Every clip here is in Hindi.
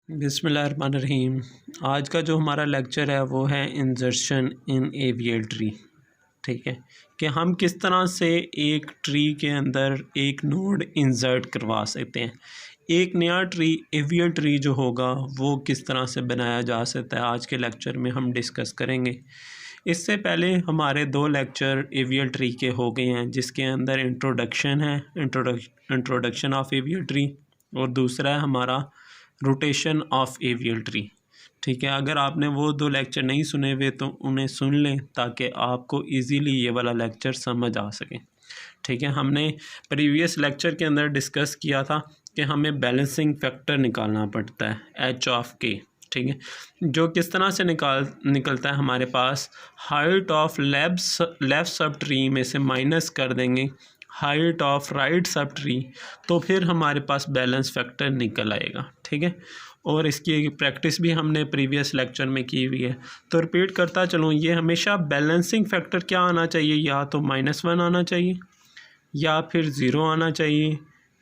बिस्मिल्लाहिर्रहमानिर्रहीम। आज का जो हमारा लेक्चर है वो है इंसर्शन इन एवियल ट्री। ठीक है कि हम किस तरह से एक ट्री के अंदर एक नोड इंसर्ट करवा सकते हैं। एक नया ट्री एवियल ट्री जो होगा वो किस तरह से बनाया जा सकता है, आज के लेक्चर में हम डिस्कस करेंगे। इससे पहले हमारे 2 लेक्चर एवियल ट्री के हो गए हैं, जिसके अंदर इंट्रोडक्शन है, इंट्रोडक्शन ऑफ एवियल ट्री, और दूसरा है हमारा रोटेशन ऑफ एवियल ट्री। ठीक है, अगर आपने वो 2 लेक्चर नहीं सुने हुए तो उन्हें सुन लें ताकि आपको इजीली ये वाला लेक्चर समझ आ सके। ठीक है, हमने प्रीवियस लेक्चर के अंदर डिस्कस किया था कि हमें बैलेंसिंग फैक्टर निकालना पड़ता है h ऑफ k। ठीक है, जो किस तरह से निकलता है, हमारे पास height of left subtree में से माइनस कर देंगे height of right subtree, तो फिर हमारे पास बैलेंस फैक्टर निकल आएगा। ठीक है, और इसकी प्रैक्टिस भी हमने प्रीवियस लेक्चर में की हुई है, तो रिपीट करता चलूँ। ये हमेशा बैलेंसिंग फैक्टर क्या आना चाहिए, या तो -1 आना चाहिए, या फिर 0 आना चाहिए,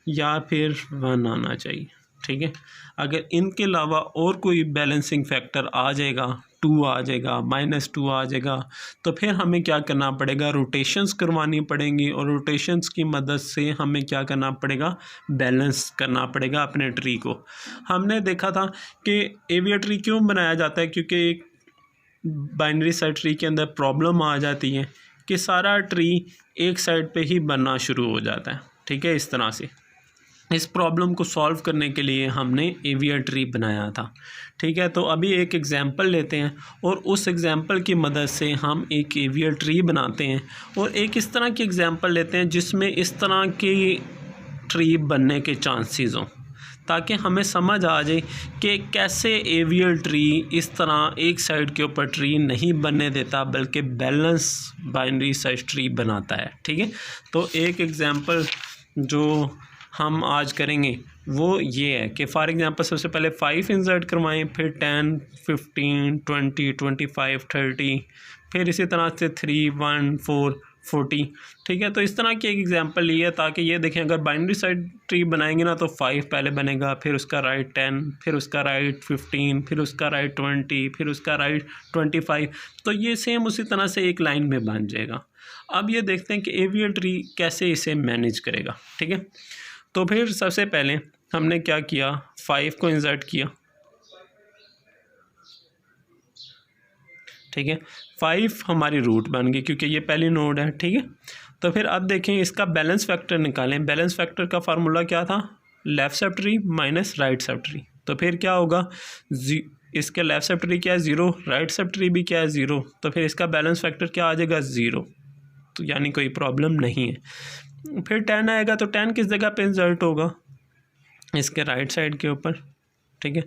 या फिर 1 आना चाहिए। ठीक है, अगर इनके अलावा और कोई बैलेंसिंग फैक्टर आ जाएगा, 2 आ जाएगा, -2 आ जाएगा, तो फिर हमें क्या करना पड़ेगा, रोटेशंस करवानी पड़ेंगी, और रोटेशंस की मदद से हमें क्या करना पड़ेगा, बैलेंस करना पड़ेगा अपने ट्री को। हमने देखा था कि एवियल ट्री क्यों बनाया जाता है, क्योंकि एक बाइनरी सर्च ट्री के अंदर प्रॉब्लम आ जाती है कि सारा ट्री एक साइड पे ही बनना शुरू हो जाता है। ठीक है, इस तरह से इस प्रॉब्लम को सॉल्व करने के लिए हमने एवियल ट्री बनाया था। ठीक है, तो अभी एक एग्जांपल लेते हैं और उस एग्जांपल की मदद से हम एक एवियल ट्री बनाते हैं, और एक इस तरह की एग्जांपल लेते हैं जिसमें इस तरह की ट्री बनने के चांसेस हों, ताकि हमें समझ आ जाए कि कैसे एवियल ट्री इस तरह एक साइड के ऊपर ट्री नहीं बनने देता, बल्कि बैलेंस बाइनरी सर्च ट्री बनाता है। ठीक है, तो एक एग्जांपल जो हम आज करेंगे वो ये है कि फॉर एग्जांपल सबसे पहले 5 इंसर्ट करवाएं, फिर 10, 15, 20, 25, 30, फिर इसी तरह से 3, 1, 4, 40। ठीक है, तो इस तरह की एक एग्जांपल ली है ताकि ये देखें, अगर बाइनरी सर्च ट्री बनाएंगे ना तो 5 पहले बनेगा, फिर उसका राइट 10, फिर उसका राइट 15, फिर उसका राइट 20, फिर उसका राइट 25, तो ये सेम उसी तरह से एक लाइन में बन जाएगा। अब ये देखते हैं कि एवियल ट्री कैसे इसे मैनेज करेगा। ठीक है, तो फिर सबसे पहले हमने क्या किया, 5 को इंसर्ट किया। ठीक है, 5 हमारी रूट बन गई क्योंकि ये पहली नोड है। ठीक है, तो फिर अब देखें इसका बैलेंस फैक्टर निकालें। बैलेंस फैक्टर का फार्मूला क्या था, left sub tree minus right subtree. तो फिर क्या होगा, इसके लेफ़्ट सब ट्री क्या है 0, राइट सब ट्री भी क्या है 0, तो फिर इसका बैलेंस फैक्टर क्या आ जाएगा 0, तो यानी कोई प्रॉब्लम नहीं है। फिर 10 आएगा, तो 10 किस जगह पे इंसर्ट होगा, इसके राइट साइड के ऊपर। ठीक है,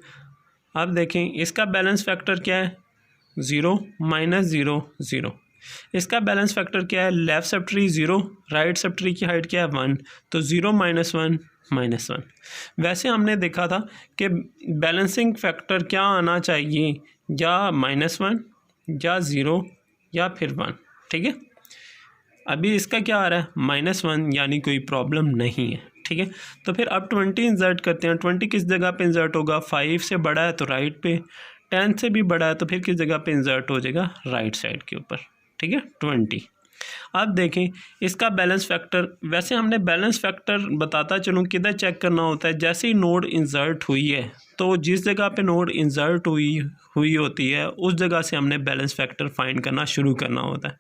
अब देखें इसका बैलेंस फैक्टर क्या है 0 -0 0। इसका बैलेंस फैक्टर क्या है, left sub tree 0, right sub tree की हाइट क्या है 1, तो 0 -1 -1। वैसे हमने देखा था कि बैलेंसिंग फैक्टर क्या आना चाहिए, या -1 या 0 या फिर 1। ठीक है, अभी इसका क्या आ रहा है -1, यानी कोई प्रॉब्लम नहीं है। ठीक है, तो फिर अब 20 इंसर्ट करते हैं। 20 किस जगह पे इंसर्ट होगा, 5 से बड़ा है तो राइट पे, 10 से भी बड़ा है तो फिर किस जगह पे इंसर्ट हो जाएगा, राइट साइड के ऊपर। ठीक है, 20। अब देखें इसका बैलेंस फैक्टर, वैसे हमने बैलेंस फैक्टर बताता चलूँ किधर चेक करना होता है, जैसे ही नोड इंसर्ट हुई है तो जिस जगह पे नोड इंसर्ट हुई होती है उस जगह से हमने बैलेंस फैक्टर फाइंड करना शुरू करना होता है।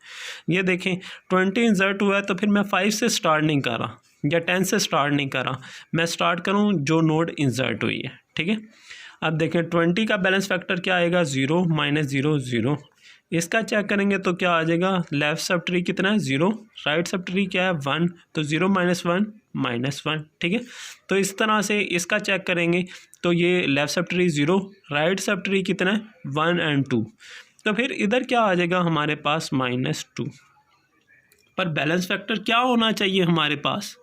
ये देखें 20 इंसर्ट हुआ है, तो फिर मैं 5 से स्टार्ट नहीं कर रहा या 10 से स्टार्ट नहीं कर रहा, मैं स्टार्ट करूँ जो नोड इंसर्ट हुई है। ठीक है, अब देखें 20 का बैलेंस फैक्टर क्या आएगा 0 -0 0। इसका चेक करेंगे तो क्या आ जाएगा, लेफ़्ट सब ट्री कितना है 0, राइट सब ट्री क्या है 1, तो 0 -1 -1। ठीक है, तो इस तरह से इसका चेक करेंगे तो ये left sub tree 0, right sub tree कितना है 1 और 2, तो फिर इधर क्या आ जाएगा हमारे पास -2। पर बैलेंस फैक्टर क्या होना चाहिए हमारे पास,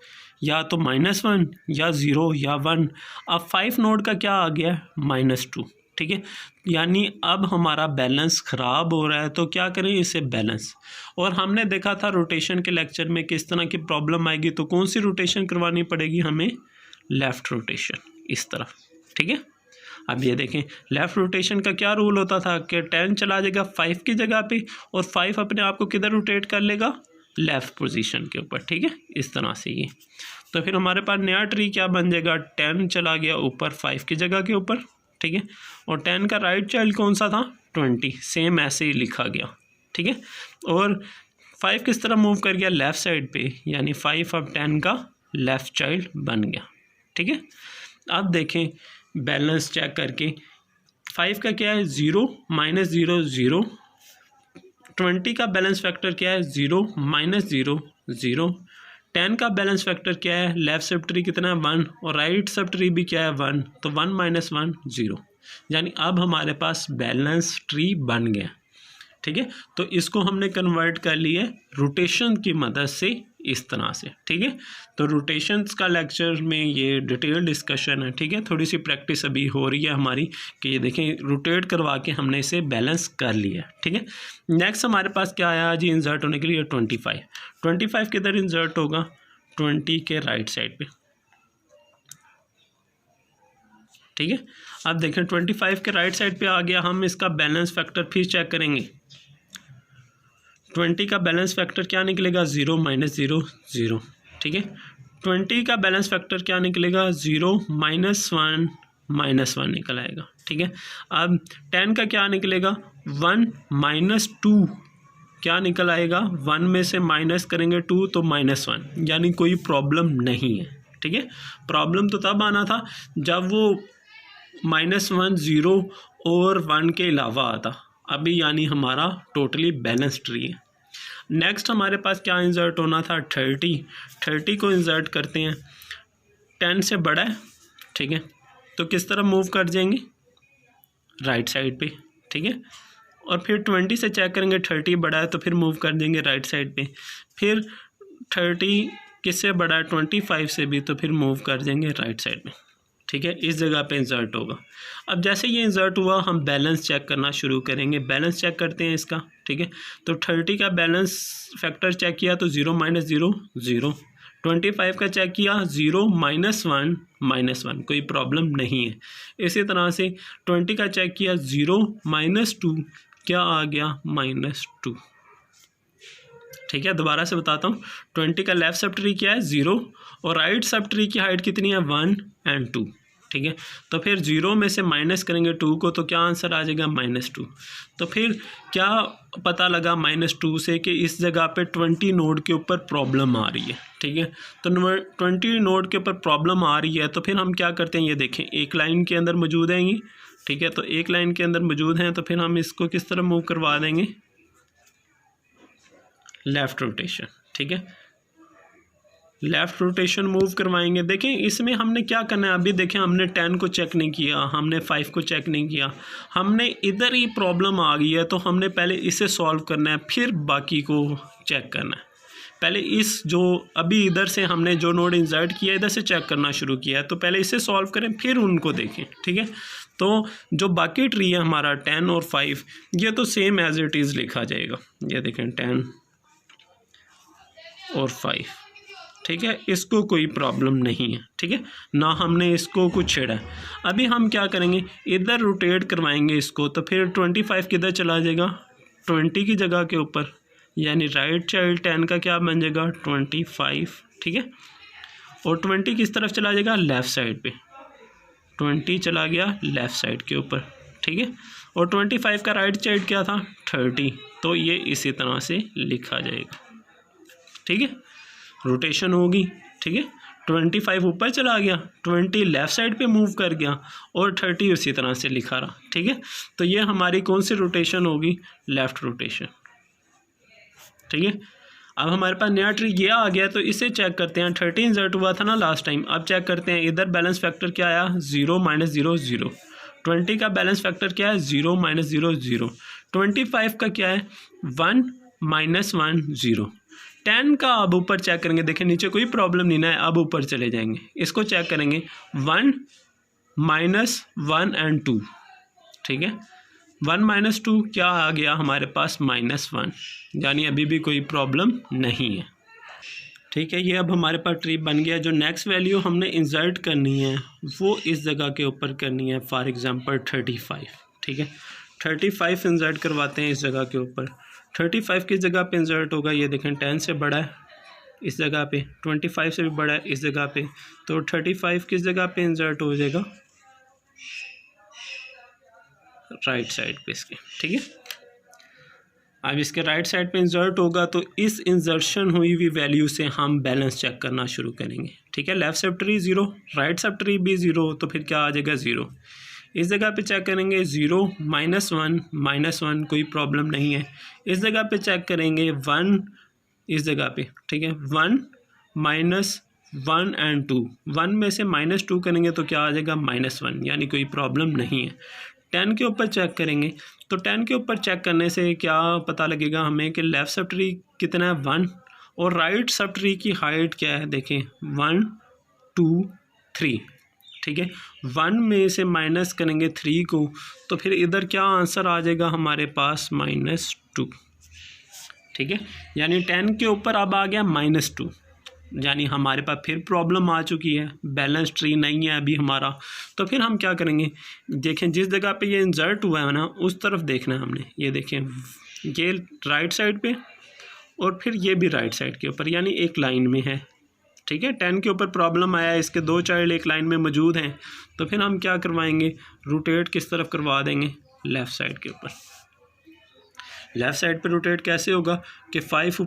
या तो -1 या 0 या 1। अब 5 नोड का क्या आ गया -2। ठीक है, यानी अब हमारा बैलेंस ख़राब हो रहा है, तो क्या करें इसे बैलेंस। और हमने देखा था रोटेशन के लेक्चर में किस तरह की प्रॉब्लम आएगी, तो कौन सी रोटेशन करवानी पड़ेगी हमें, लेफ़्ट रोटेशन इस तरफ। ठीक है, अब ये देखें लेफ़्ट रोटेशन का क्या रूल होता था कि 10 चला जाएगा 5 की जगह पे और 5 अपने आप को किधर रोटेट कर लेगा, लेफ़्ट पोजीशन के ऊपर, ठीक है, इस तरह से ये। तो फिर हमारे पास नया ट्री क्या बन जाएगा, 10 चला गया ऊपर 5 की जगह के ऊपर, ठीक है, और 10 का राइट चाइल्ड कौन सा था, 20, सेम ऐसे ही लिखा गया, ठीक है। और 5 किस तरह मूव कर गया, लेफ़्ट साइड पे, यानी 5 अब 10 का लेफ़्ट चाइल्ड बन गया, ठीक है। अब देखें बैलेंस चेक करके 5 का क्या है, 0 -0 0, 20 का बैलेंस फैक्टर क्या है, 0 -0 0, 10 का बैलेंस फैक्टर क्या है, लेफ़्ट सब ट्री कितना है 1 और राइट सब ट्री भी क्या है 1, तो 1 - 1 0, यानी अब हमारे पास बैलेंस ट्री बन गया, ठीक है। तो इसको हमने कन्वर्ट कर लिया रोटेशन की मदद से इस तरह से, ठीक है। तो रोटेशंस का लेक्चर में ये डिटेल डिस्कशन है, ठीक है। थोड़ी सी प्रैक्टिस अभी हो रही है हमारी कि ये देखें रोटेट करवा के हमने इसे बैलेंस कर लिया, ठीक है। नेक्स्ट हमारे पास क्या आया जी इंसर्ट होने के लिए, 25 किधर इंसर्ट होगा, 20 के राइट साइड पे, ठीक है। अब देखें 25 के राइट साइड पे आ गया, हम इसका बैलेंस फैक्टर फिर चेक करेंगे। 20 का बैलेंस फैक्टर क्या निकलेगा, 0 -0 0, ठीक है। 20 का बैलेंस फैक्टर क्या निकलेगा, 0 -1 -1 निकल आएगा, ठीक है। अब 10 का क्या निकलेगा, 1 -2 क्या निकल आएगा, 1 में से माइनस करेंगे 2 तो -1, यानी कोई प्रॉब्लम नहीं है, ठीक है। प्रॉब्लम तो तब आना था जब वो -1 0 और 1 के अलावा आता, अभी यानी हमारा टोटली बैलेंस ट्री है। नेक्स्ट हमारे पास क्या इंसर्ट होना था, 30 को इंसर्ट करते हैं, 10 से बड़ा है, ठीक है, तो किस तरह मूव कर जाएंगे, राइट साइड पे, ठीक है। और फिर 20 से चेक करेंगे, 30 बड़ा है तो फिर मूव कर देंगे राइट साइड पे, फिर 30 किससे बड़ा है, 25 से भी, तो फिर मूव कर देंगे राइट साइड में, ठीक है, इस जगह पे इंसर्ट होगा। अब जैसे ये इंसर्ट हुआ हम बैलेंस चेक करना शुरू करेंगे, बैलेंस चेक करते हैं इसका, ठीक है। तो 30 का बैलेंस फैक्टर चेक किया तो 0 -0 0, 25 का चेक किया 0 -1 -1, कोई प्रॉब्लम नहीं है। इसी तरह से 20 का चेक किया 0 -2 क्या आ गया, -2, ठीक है। दोबारा से बताता हूँ, 20 का लेफ़्ट सब ट्री क्या है 0 और राइट सब ट्री की हाइट कितनी है 1 और 2, ठीक है। तो फिर 0 में से माइनस करेंगे 2 को तो क्या आंसर आ जाएगा, -2। तो फिर क्या पता लगा -2 से कि इस जगह पे 20 नोड के ऊपर प्रॉब्लम आ रही है, ठीक है। तो 20 नोड के ऊपर प्रॉब्लम आ रही है तो फिर हम क्या करते हैं, ये देखें एक लाइन के अंदर मौजूद है ये, ठीक है। तो एक लाइन के अंदर मौजूद हैं तो फिर हम इसको किस तरह मूव करवा देंगे, लेफ़्ट रोटेशन, ठीक है, लेफ़्ट रोटेशन मूव करवाएंगे। देखें इसमें हमने क्या करना है, अभी देखें हमने 10 को चेक नहीं किया, हमने 5 को चेक नहीं किया, हमने इधर ही प्रॉब्लम आ गई है तो हमने पहले इसे सॉल्व करना है फिर बाकी को चेक करना है। पहले इस जो अभी इधर से हमने जो नोड इंसर्ट किया इधर से चेक करना शुरू किया है तो पहले इसे सॉल्व करें फिर उनको देखें, ठीक है। तो जो बाकी ट्री है हमारा 10 और 5 ये तो सेम एज इट इज़ लिखा जाएगा, ये देखें 10 और 5, ठीक है, इसको कोई प्रॉब्लम नहीं है, ठीक है, ना हमने इसको कुछ छेड़ा है। अभी हम क्या करेंगे, इधर रोटेट करवाएंगे इसको तो फिर 25 किधर चला जाएगा, 20 की जगह के ऊपर, यानी राइट चाइल्ड 10 का क्या बन जाएगा 25, ठीक है। और 20 किस तरफ चला जाएगा, लेफ़्ट साइड पे, 20 चला गया लेफ़्ट साइड के ऊपर, ठीक है। और 25 का राइट चाइल्ड क्या था 30, तो ये इसी तरह से लिखा जाएगा, ठीक है, रोटेशन होगी, ठीक है। 25 ऊपर चला गया, 20 लेफ़्ट साइड पे मूव कर गया और 30 उसी तरह से लिखा रहा, ठीक है। तो ये हमारी कौन सी रोटेशन होगी, लेफ़्ट रोटेशन, ठीक है। अब हमारे पास नया ट्री ये आ गया तो इसे चेक करते हैं, 30 इंसर्ट हुआ था ना लास्ट टाइम, अब चेक करते हैं इधर बैलेंस फैक्टर क्या आया 0 -0 0, 20 का बैलेंस फैक्टर क्या है 0 -0 0, 25 का क्या है 1 -1 0, 10 का अब ऊपर चेक करेंगे, देखें नीचे कोई प्रॉब्लम नहीं ना है, अब ऊपर चले जाएंगे, इसको चेक करेंगे 1 -1 और 2, ठीक है। 1 - 2 क्या आ गया हमारे पास -1, यानी अभी भी कोई प्रॉब्लम नहीं है, ठीक। ठीक है, ये अब हमारे पास ट्री बन गया। जो नेक्स्ट वैल्यू हमने इंसर्ट करनी है वो इस जगह के ऊपर करनी है, फॉर एग्जांपल 35। ठीक है, 35 इंसर्ट करवाते हैं इस जगह के ऊपर। 35 किस जगह पे इंसर्ट होगा, ये देखें 10 से बड़ा है इस जगह पे, 25 से भी बड़ा है इस जगह पे, तो 35 किस जगह पे इंसर्ट हो जाएगा, राइट साइड पे इसके। ठीक है, अब इसके राइट साइड पे इंसर्ट होगा तो इस इंसर्शन हुई हुई वैल्यू से हम बैलेंस चेक करना शुरू करेंगे। ठीक है, left sub tree 0, right sub tree भी 0, तो फिर क्या आ जाएगा 0। इस जगह पे चेक करेंगे 0 -1 कोई प्रॉब्लम नहीं है। इस जगह पे चेक करेंगे 1 इस जगह पे। ठीक है, 1 -1 एंड 2, 1 में से -2 करेंगे तो क्या आ जाएगा -1, यानी कोई प्रॉब्लम नहीं है। 10 के ऊपर चेक करेंगे तो 10 के ऊपर चेक करने से क्या पता लगेगा हमें कि लेफ़्ट सब ट्री कितना है 1 और राइट सब ट्री की हाइट क्या है, देखें 1 2 3। ठीक है, 1 में से माइनस करेंगे 3 को तो फिर इधर क्या आंसर आ जाएगा हमारे पास -2। ठीक है, यानी 10 के ऊपर अब आ गया -2, यानी हमारे पास फिर प्रॉब्लम आ चुकी है, बैलेंस ट्री नहीं है अभी हमारा। तो फिर हम क्या करेंगे, देखें जिस जगह पे ये इंसर्ट हुआ है ना उस तरफ देखना है हमने। ये देखें ये राइट साइड पे और फिर ये भी राइट साइड के ऊपर, यानी एक लाइन में है। ठीक है, 10 के ऊपर प्रॉब्लम आया, इसके 2 चाइल्ड एक लाइन में मौजूद हैं, तो फिर हम क्या करवाएंगे, रोटेट किस तरफ करवा देंगे, लेफ़्ट साइड के ऊपर। लेफ़्ट साइड पे रोटेट कैसे होगा कि 25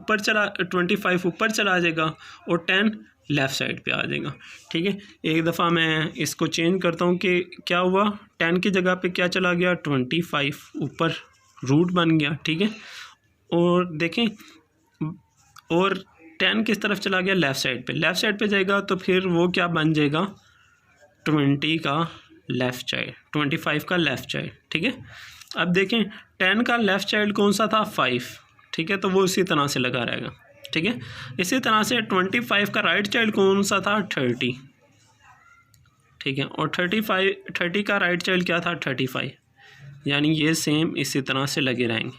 ऊपर चला जाएगा और 10 लेफ़्ट साइड पे आ जाएगा। ठीक है, एक दफ़ा मैं इसको चेंज करता हूँ कि क्या हुआ, 10 की जगह पे क्या चला गया, 25 ऊपर रूट बन गया। ठीक है, और देखें और 10 किस तरफ चला गया, लेफ़्ट साइड पे। लेफ़्ट साइड पे जाएगा तो फिर वो क्या बन जाएगा, 20 का लेफ़्ट चाइल्ड, 25 का लेफ़्ट चाइल्ड। ठीक है, अब देखें 10 का लेफ़्ट चाइल्ड कौन सा था, 5। ठीक है, तो वो इसी तरह से लगा रहेगा। ठीक है, इसी तरह से 25 का राइट चाइल्ड कौन सा था, 30। ठीक है, और 30 का राइट चाइल्ड क्या था, 35, यानी ये सेम इसी तरह से लगे रहेंगे।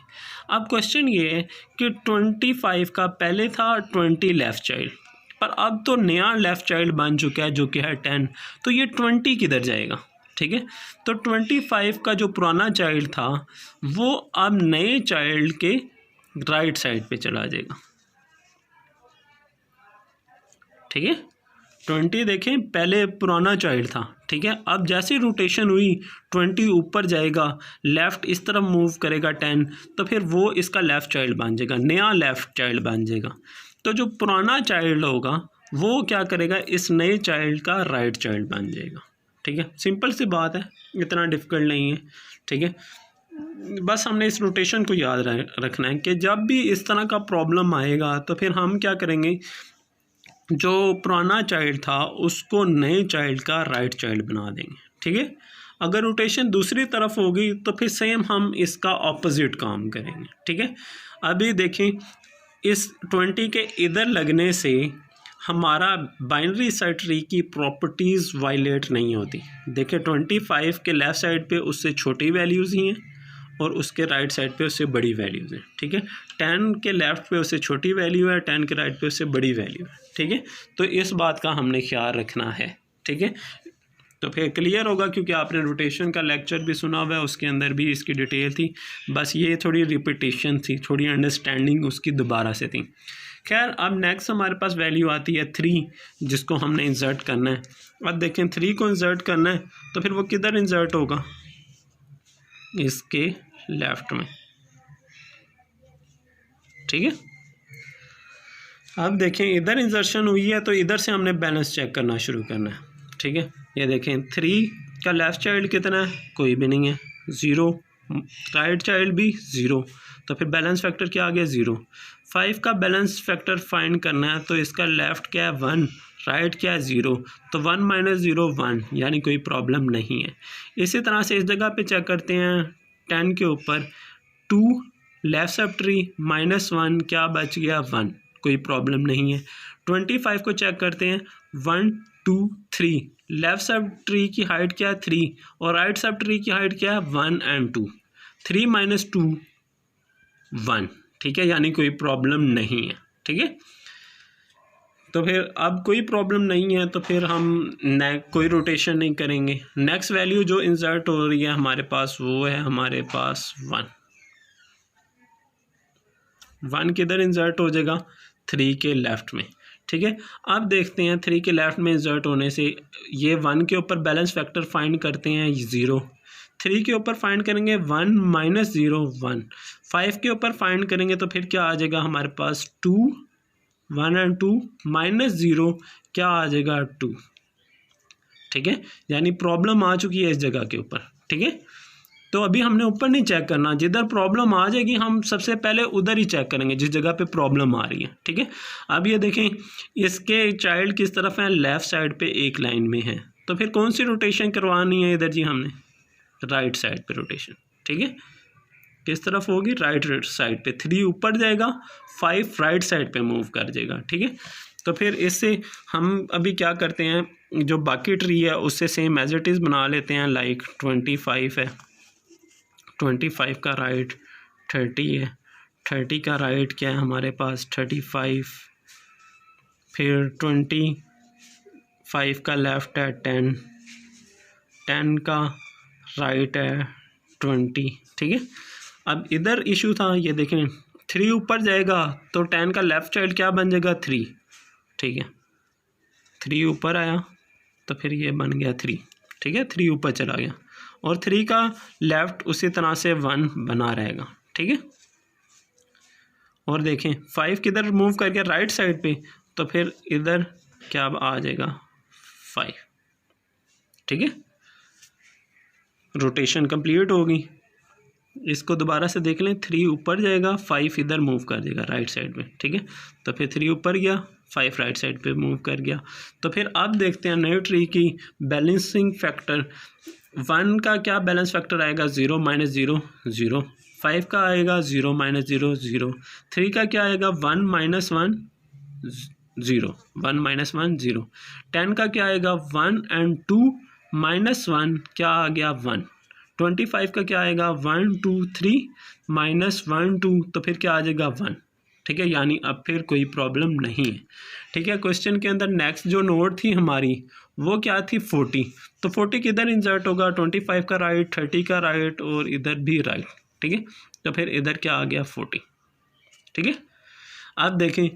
अब क्वेश्चन ये है कि 25 का पहले था 20 लेफ़्ट चाइल्ड, पर अब तो नया लेफ़्ट चाइल्ड बन चुका है जो कि है 10, तो ये 20 किधर जाएगा। ठीक है, तो 25 का जो पुराना चाइल्ड था वो अब नए चाइल्ड के राइट साइड पे चला जाएगा। ठीक है, 20 देखें पहले पुराना चाइल्ड था। ठीक है, अब जैसी रोटेशन हुई 20 ऊपर जाएगा, लेफ़्ट इस तरफ मूव करेगा 10, तो फिर वो इसका लेफ़्ट चाइल्ड बन जाएगा, नया लेफ़्ट चाइल्ड बन जाएगा। तो जो पुराना चाइल्ड होगा वो क्या करेगा, इस नए चाइल्ड का राइट चाइल्ड बन जाएगा। ठीक है, सिंपल सी बात है, इतना डिफ़िकल्ट नहीं है। ठीक है, बस हमने इस रोटेशन को याद रखना है कि जब भी इस तरह का प्रॉब्लम आएगा तो फिर हम क्या करेंगे, जो पुराना चाइल्ड था उसको नए चाइल्ड का राइट चाइल्ड बना देंगे। ठीक है, अगर रोटेशन दूसरी तरफ होगी तो फिर सेम हम इसका ऑपोजिट काम करेंगे। ठीक है, अभी देखें इस 20 के इधर लगने से हमारा बाइनरी सर्च ट्री की प्रॉपर्टीज़ वायलेट नहीं होती। देखिए 25 के लेफ़्ट साइड पे उससे छोटी वैल्यूज़ ही हैं और उसके राइट साइड पे उससे बड़ी वैल्यूज़ हैं। ठीक है, 10 के लेफ़्ट पे उससे छोटी वैल्यू है, 10 के राइट पे उससे बड़ी वैल्यू है। ठीक है, तो इस बात का हमने ख्याल रखना है। ठीक है, तो फिर क्लियर होगा, क्योंकि आपने रोटेशन का लेक्चर भी सुना हुआ है, उसके अंदर भी इसकी डिटेल थी, बस ये थोड़ी रिपीटिशन थी, थोड़ी अंडरस्टैंडिंग उसकी दोबारा से थी। खैर, अब नेक्स्ट हमारे पास वैल्यू आती है 3, जिसको हमने इंसर्ट करना है। अब देखें 3 को इंसर्ट करना है तो फिर वो किधर इंसर्ट होगा, इसके लेफ़्ट में। ठीक है, अब देखें इधर इंसर्शन हुई है तो इधर से हमने बैलेंस चेक करना शुरू करना है। ठीक है, ये देखें 3 का लेफ़्ट चाइल्ड कितना है, कोई भी नहीं है, 0, राइट चाइल्ड भी 0, तो फिर बैलेंस फैक्टर क्या आ गया, 0। 5 का बैलेंस फैक्टर फाइंड करना है तो इसका लेफ़्ट क्या है 1, राइट क्या है 0, तो 1 - 0 1, यानी कोई प्रॉब्लम नहीं है। इसी तरह से इस जगह पे चेक करते हैं 10 के ऊपर 2 लेफ़्ट सब ट्री -1 क्या बच गया 1, कोई प्रॉब्लम नहीं है। 25 को चेक करते हैं 1 2 3, लेफ़्ट सब ट्री की हाइट क्या है 3 और राइट सब ट्री की हाइट क्या है 1 और 2, 3 - 2 1। ठीक है, यानी कोई प्रॉब्लम नहीं है। ठीक है, तो फिर अब कोई प्रॉब्लम नहीं है, तो फिर हम कोई रोटेशन नहीं करेंगे। नेक्स्ट वैल्यू जो इंसर्ट हो रही है हमारे पास वो है हमारे पास 1 किधर इंसर्ट हो जाएगा, 3 के लेफ़्ट में। ठीक है, अब देखते हैं 3 के लेफ़्ट में इंसर्ट होने से ये 1 के ऊपर बैलेंस फैक्टर फाइंड करते हैं 0, 3 के ऊपर फाइंड करेंगे 1 - 0 1, 5 के ऊपर फाइंड करेंगे तो फिर क्या आ जाएगा हमारे पास 2, 1 और 2 -0 क्या आ जाएगा 2। ठीक है, यानी प्रॉब्लम आ चुकी है इस जगह के ऊपर। ठीक है, तो अभी हमने ऊपर नहीं चेक करना, जिधर प्रॉब्लम आ जाएगी हम सबसे पहले उधर ही चेक करेंगे जिस जगह पे प्रॉब्लम आ रही है। ठीक है, अब ये देखें इसके चाइल्ड किस तरफ है, लेफ़्ट साइड पे एक लाइन में है, तो फिर कौन सी रोटेशन करवानी है इधर जी, हमने राइट साइड पे रोटेशन। ठीक है, किस तरफ होगी, राइट साइड पे। 3 ऊपर जाएगा, 5 राइट साइड पे मूव कर जाएगा। ठीक है, तो फिर इससे हम अभी क्या करते हैं, जो बाकी ट्री है उससे सेम एज इट इज़ बना लेते हैं। लाइक 25 है, 25 का राइट 30 है, 30 का राइट क्या है हमारे पास 35, फिर 25 का लेफ़्ट है 10, 10 का राइट है 20। ठीक है, अब इधर इशू था, ये देखें 3 ऊपर जाएगा तो 10 का लेफ़्ट साइड क्या बन जाएगा 3। ठीक है, 3 ऊपर आया तो फिर ये बन गया 3। ठीक है, 3 ऊपर चला गया और 3 का लेफ़्ट उसी तरह से 1 बना रहेगा। ठीक है, और देखें 5 किधर मूव कर गया, राइट साइड पे, तो फिर इधर क्या आ जाएगा 5। ठीक है, रोटेशन कंप्लीट होगी। इसको दोबारा से देख लें, 3 ऊपर जाएगा, 5 इधर मूव कर देगा राइट साइड में। ठीक है, तो फिर 3 ऊपर गया, 5 राइट साइड पे मूव कर गया। तो फिर अब देखते हैं नए ट्री की बैलेंसिंग फैक्टर। 1 का क्या बैलेंस फैक्टर आएगा, 0 - 0 0, 5 का आएगा 0 - 0 0, 3 का क्या आएगा 1 - 1 0, 1 - 1 0, 10 का क्या आएगा 1 और 2 -1 क्या आ गया 1, 25 का क्या आएगा 1 2 3 -1 2, तो फिर क्या आ जाएगा 1। ठीक है, यानी अब फिर कोई प्रॉब्लम नहीं है। ठीक है, क्वेश्चन के अंदर नेक्स्ट जो नोड थी हमारी वो क्या थी 40, तो 40 किधर इंसर्ट होगा, 25 का राइट, 30 का राइट और इधर भी राइट। ठीक है, तो फिर इधर क्या आ गया 40। ठीक है, अब देखें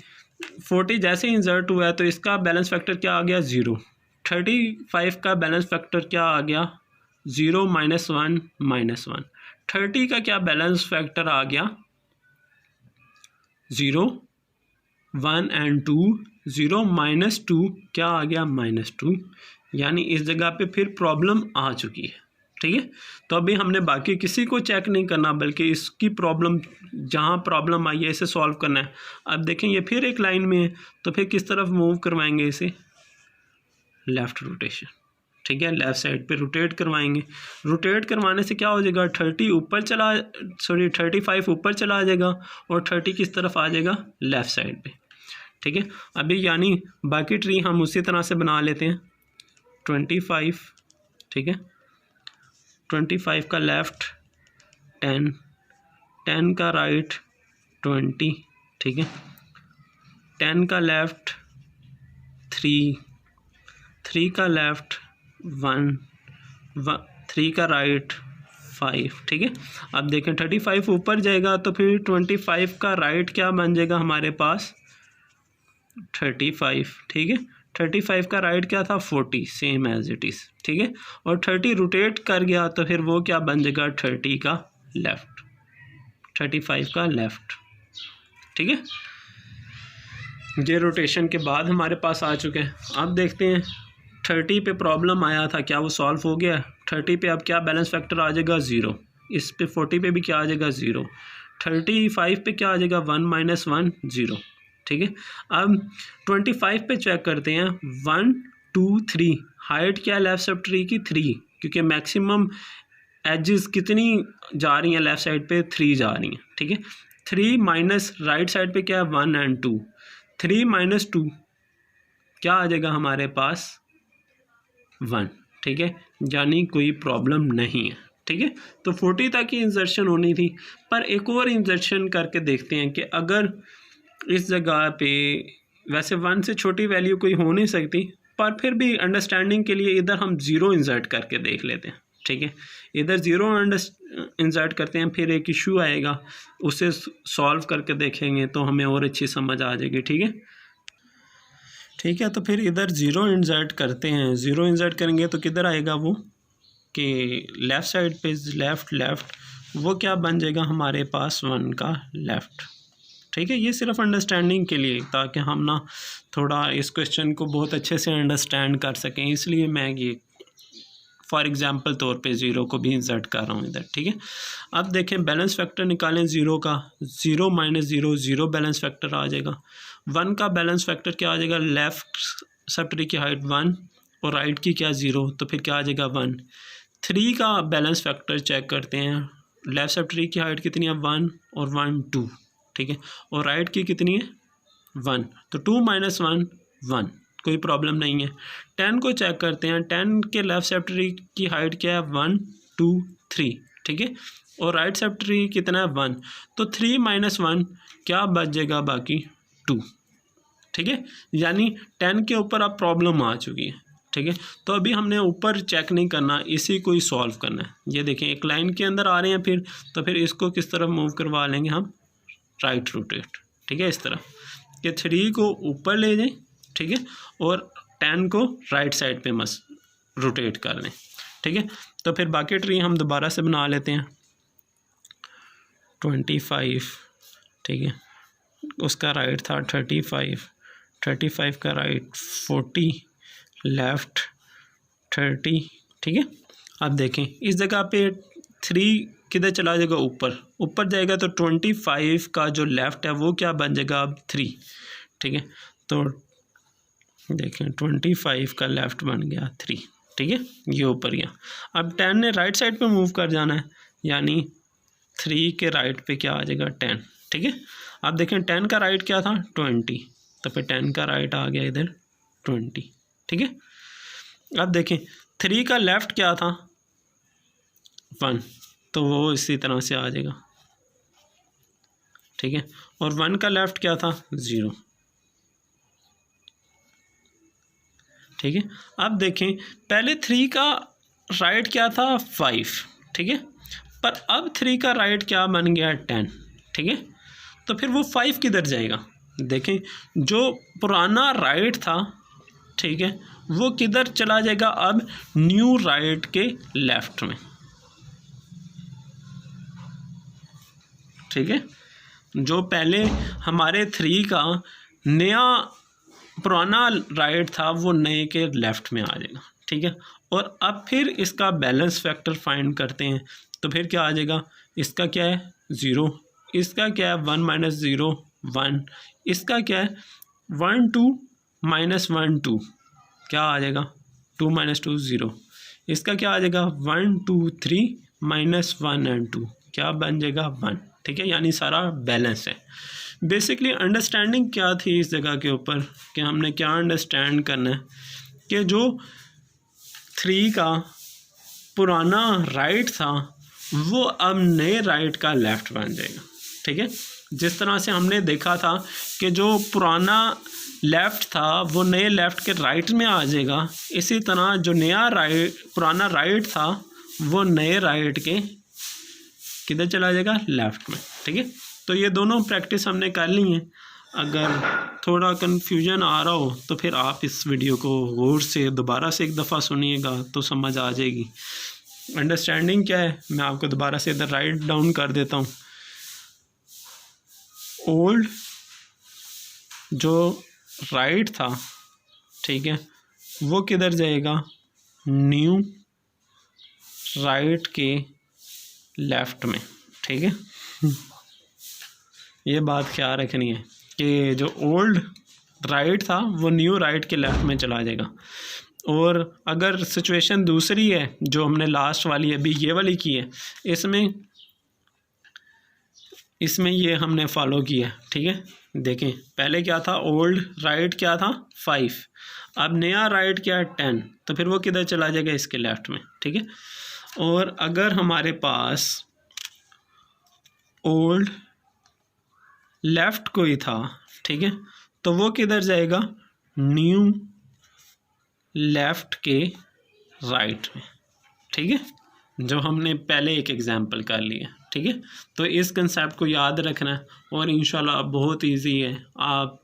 40 जैसे इंसर्ट हुआ है तो इसका बैलेंस फैक्टर क्या आ गया 0, 35 का बैलेंस फैक्टर क्या आ गया 0 - 1 -1, 30 का क्या बैलेंस फैक्टर आ गया 0 1 और 2, 0 - 2 क्या आ गया -2, यानी इस जगह पे फिर प्रॉब्लम आ चुकी है। ठीक है, तो अभी हमने बाकी किसी को चेक नहीं करना, बल्कि इसकी प्रॉब्लम जहाँ प्रॉब्लम आई है इसे सॉल्व करना है। अब देखें ये फिर एक लाइन में है, तो फिर किस तरफ मूव करवाएंगे इसे, लेफ़्ट रोटेशन। ठीक है, लेफ़्ट साइड पे रोटेट करवाएंगे। रोटेट करवाने से क्या हो जाएगा 35 ऊपर चला जाएगा और 30 किस तरफ आ जाएगा, लेफ़्ट साइड पे। ठीक है, अभी यानी बाकी ट्री हम उसी तरह से बना लेते हैं। 25, ठीक है, 25 का लेफ़्ट 10, 10 का राइट 20। ठीक है, 10 का लेफ़्ट 3, 3 का लेफ़्ट 1, 3 का राइट 5। ठीक है, अब देखें 35 ऊपर जाएगा तो फिर 25 का राइट क्या बन जाएगा हमारे पास 35। ठीक है, 35 का राइट क्या था 40, सेम एज इट इज़। ठीक है, और 30 रोटेट कर गया तो फिर वो क्या बन जाएगा 30 का लेफ़्ट, 35 का लेफ़्ट। ठीक है, ये रोटेशन के बाद हमारे पास आ चुके हैं। अब देखते हैं 30 पे प्रॉब्लम आया था, क्या वो सॉल्व हो गया। 30 पे अब क्या बैलेंस फैक्टर आ जाएगा 0, इस पे 40 पे भी क्या आ जाएगा 0, 35 पे क्या आ जाएगा 1 - 1 0। ठीक है, अब 25 पे चेक करते हैं 1 2 3, हाइट क्या है लेफ़्ट सब ट्री की 3, क्योंकि मैक्सिमम एजेस कितनी जा रही हैं लेफ़्ट साइड पे 3 जा रही हैं। ठीक है, 3 माइनस राइट साइड पे क्या है 1 और 2, 3 - 2 क्या आ जाएगा हमारे पास 1। ठीक है, यानी कोई प्रॉब्लम नहीं है। ठीक है, तो 40 तक की इंसर्शन होनी थी, पर एक और इंसर्शन करके देखते हैं कि अगर इस जगह पे वैसे 1 से छोटी वैल्यू कोई हो नहीं सकती, पर फिर भी अंडरस्टैंडिंग के लिए इधर हम 0 इंसर्ट करके देख लेते हैं, ठीक है। इधर 0 इंसर्ट करते हैं, फिर एक इशू आएगा, उसे सॉल्व करके देखेंगे तो हमें और अच्छी समझ आ जाएगी, ठीक है। ठीक है, तो फिर इधर 0 इंसर्ट करते हैं। 0 इंसर्ट करेंगे तो किधर आएगा वो, कि लेफ़्ट साइड पे लेफ़्ट वो क्या बन जाएगा हमारे पास 1 का लेफ़्ट, ठीक है। ये सिर्फ अंडरस्टैंडिंग के लिए, ताकि हम ना थोड़ा इस क्वेश्चन को बहुत अच्छे से अंडरस्टैंड कर सकें, इसलिए मैं ये फॉर एग्जांपल तौर पे 0 को भी इंसर्ट कर रहा हूँ इधर, ठीक है। अब देखें बैलेंस फैक्टर निकालें 0 का, 0 - 0 0 बैलेंस फैक्टर आ जाएगा। 1 का बैलेंस फैक्टर क्या आ जाएगा, लेफ़्ट सब ट्री की हाइट 1 और राइट की क्या 0, तो फिर क्या आ जाएगा 1। 3 का बैलेंस फैक्टर चेक करते हैं, लेफ़्ट सब ट्री की हाइट कितनी है 1 और 1 2, ठीक है, और राइट की कितनी है 1, तो 2 - 1 1, कोई प्रॉब्लम नहीं है। 10 को चेक करते हैं, 10 के लेफ़्ट सब ट्री की हाइट क्या है 1 2 3, ठीक है, और राइट सब ट्री कितना है 1, तो 3 - 1 क्या बच जाएगा बाकी 2, ठीक है। यानी 10 के ऊपर अब प्रॉब्लम आ चुकी है, ठीक है। तो अभी हमने ऊपर चेक नहीं करना, इसी को ही सॉल्व करना है। ये देखें एक लाइन के अंदर आ रहे हैं फिर, तो फिर इसको किस तरफ मूव करवा लेंगे हम, राइट रोटेट, ठीक है, इस तरह कि 3 को ऊपर ले जाएं, ठीक है, और 10 को राइट साइड पे मस्त रोटेट कर लें, ठीक है। तो फिर बाकी ट्री हम दोबारा से बना लेते हैं। 25, ठीक है, उसका राइट था 35 का राइट 40, लेफ़्ट 30, ठीक है। अब देखें इस जगह पे 3 किधर चला जाएगा, ऊपर जाएगा, तो 25 का जो लेफ़्ट है वो क्या बन जाएगा अब 3, ठीक है। तो देखें 25 का लेफ़्ट बन गया 3, ठीक है, ये ऊपर गया। अब 10 ने राइट साइड पे मूव कर जाना है, यानी 3 के राइट पे क्या आ जाएगा 10, ठीक है। अब देखें 10 का राइट क्या था 20, तो फिर 10 का राइट आ गया इधर 20, ठीक है। अब देखें 3 का लेफ़्ट क्या था 1, तो वो इसी तरह से आ जाएगा, ठीक है, और 1 का लेफ़्ट क्या था 0, ठीक है। अब देखें पहले 3 का राइट क्या था 5, ठीक है, पर अब 3 का राइट क्या बन गया 10, ठीक है। तो फिर वो 5 किधर जाएगा, देखें जो पुराना राइट था, ठीक है, वो किधर चला जाएगा अब न्यू राइट के लेफ़्ट में, ठीक है। जो पहले हमारे 3 का नया पुराना राइट था वो नए के लेफ़्ट में आ जाएगा, ठीक है। और अब फिर इसका बैलेंस फैक्टर फाइंड करते हैं, तो फिर क्या आ जाएगा, इसका क्या है 0, इसका क्या है 1 - 0 1, इसका क्या है 1 2 - 1 2, क्या आ जाएगा 2 - 2 0, इसका क्या आ जाएगा 1 2 3 -1 और 2, क्या बन जाएगा 1, ठीक है। यानी सारा बैलेंस है। बेसिकली अंडरस्टैंडिंग क्या थी इस जगह के ऊपर, कि हमने क्या अंडरस्टैंड करना है कि जो 3 का पुराना राइट था वो अब नए राइट का लेफ़्ट बन जाएगा, ठीक है। जिस तरह से हमने देखा था कि जो पुराना लेफ़्ट था वो नए लेफ़्ट के राइट में आ जाएगा, इसी तरह जो नया पुराना राइट था वो नए राइट के किधर चला जाएगा लेफ़्ट में, ठीक है। तो ये दोनों प्रैक्टिस हमने कर ली हैं। अगर थोड़ा कन्फ्यूजन आ रहा हो तो फिर आप इस वीडियो को गौर से दोबारा से एक दफ़ा सुनिएगा तो समझ आ जाएगी। अंडरस्टैंडिंग क्या है मैं आपको दोबारा से इधर राइट डाउन कर देता हूँ। ओल्ड जो राइट था, ठीक है, वो किधर जाएगा न्यू राइट के लेफ़्ट में, ठीक है। ये बात ख्याल रखनी है कि जो ओल्ड राइट था वो न्यू राइट के लेफ़्ट में चला जाएगा। और अगर सिचुएशन दूसरी है जो हमने लास्ट वाली अभी ये वाली की है, इसमें ये हमने फॉलो किया, ठीक है। देखें पहले क्या था, ओल्ड राइट क्या था 5, अब नया राइट क्या है 10, तो फिर वो किधर चला जाएगा इसके लेफ़्ट में, ठीक है। और अगर हमारे पास ओल्ड लेफ़्ट कोई था, ठीक है, तो वो किधर जाएगा, न्यू लेफ़्ट के राइट में, ठीक है, जो हमने पहले एक एग्जांपल कर लिया, ठीक है। तो इस कंसेप्ट को याद रखना है और इंशाल्लाह बहुत इजी है, आप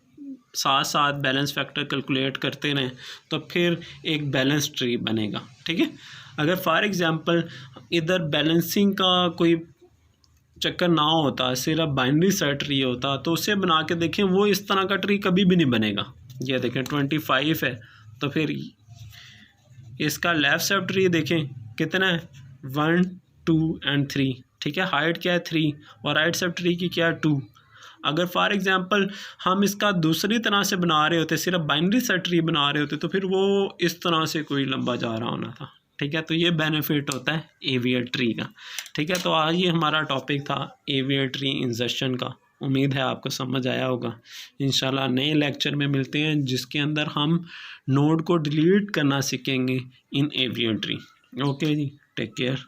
साथ साथ बैलेंस फैक्टर कैलकुलेट करते रहें तो फिर एक बैलेंस ट्री बनेगा, ठीक है। अगर फॉर एग्जांपल इधर बैलेंसिंग का कोई चक्कर ना होता, सिर्फ बाइनरी सर्च ट्री होता, तो उसे बना के देखें, वो इस तरह का ट्री कभी भी नहीं बनेगा। ये देखें 25 है, तो फिर इसका लेफ्ट सब ट्री देखें कितना है, 1 2 और 3, ठीक है। हाइट क्या है 3 और राइट सब ट्री की क्या है 2। अगर फॉर एग्जांपल हम इसका दूसरी तरह से बना रहे होते, सिर्फ बाइनरी सर्च ट्री बना रहे होते, तो फिर वो इस तरह से कोई लंबा जा रहा होना था, ठीक है। तो ये बेनिफिट होता है एवीएल ट्री का, ठीक है। तो आज ये हमारा टॉपिक था एवीएल ट्री इंसर्शन का। उम्मीद है आपको समझ आया होगा। इंशाल्लाह नए लेक्चर में मिलते हैं जिसके अंदर हम नोड को डिलीट करना सीखेंगे इन एवीएल ट्री। ओके जी, टेक केयर।